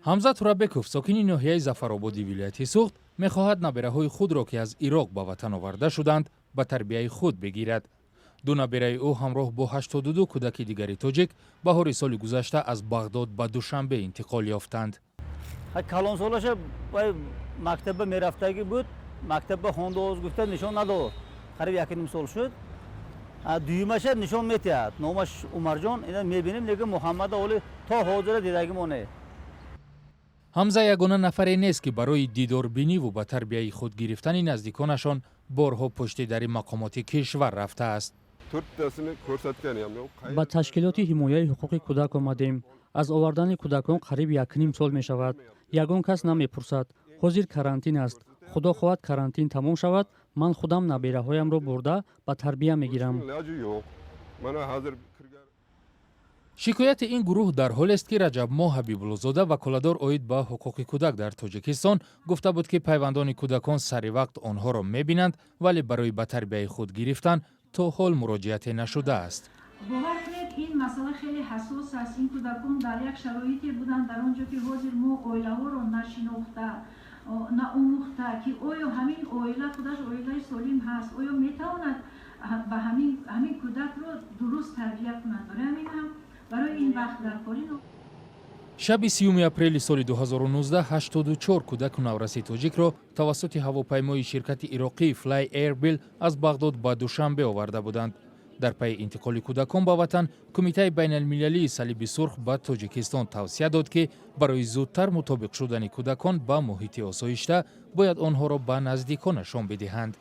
ҳамза Турабеков, сокини ноҳияи Зафарободи вилояти Суғд, мехоҳад набераҳои худро, ки аз Ироқ ба ватан оварда шуданд, ба тарбияи худ бигирад. ду набераи ӯ ҳамроҳ бо 82 кӯдаки дигари тоҷик баҳори соли гузашта аз Бағдод ба Душанбе интиқол ёфтанд. калонсолаша мактаба мерафтагӣ буд, мактаба хонда оғоз гуфта нишон надод. қариб 1,5 сол шуд. дуюмаша нишон метиҳад. номаш Умарҷон, ина мебинем, лекин Муҳаммада оли то ҳозира дидагимо не. ҳамза ягона нафаре нест, ки барои дидорбиниву ба тарбияи худ гирифтани наздиконашон борҳо пушти дари мақомоти кишвар рафтааст. ба ташкилоти ҳимояи ҳуқуқи кӯдак омадем. аз овардани кӯдакон қариб 1,5 сол мешавад. ягон кас намепурсад. ҳозир карантин аст. худо хоҳад карантин тамом шавад, ман худам набераҳоямро бурда ба тарбия мегирам. шикояти ин гурӯҳ дар ҳолест, ки Раҷабмоҳ Ҳабибуллозода, ваколадор оид ба ҳуқуқи кӯдак дар Тоҷикистон, гуфта буд, ки пайвандони кӯдакон сари вақт онҳоро мебинанд, вале барои ба тарбияи худ гирифтан то ҳол муроҷиате нашудааст. бовар кунед, ин масъала хеле ҳассос аст. ин кӯдакон дар як шароите буданд, дар он ҷо ки ҳозир мо оилаҳоро нашинохта, наомӯхта, ки оё ҳамин оила худаш оилаи солим ҳаст, оё метавонад ба ҳамин кӯдакро дуруст тарбия кунад. барои ҳамин ҳам барои ин вақт дар кори шаби 30 апрели соли 2019 84 кӯдаку навраси тоҷикро тавассути ҳавопаймои ширкати ироқии Fly Airbil аз Бағдод ба Душанбе оварда буданд. дар пайи интиқоли кӯдакон ба ватан, Кумитаи байналмилалии Салиби Сурх ба Тоҷикистон тавсия дод, ки барои зудтар мутобиқ шудани кӯдакон ба муҳити осоишта бояд онҳоро ба наздиконашон бидиҳанд.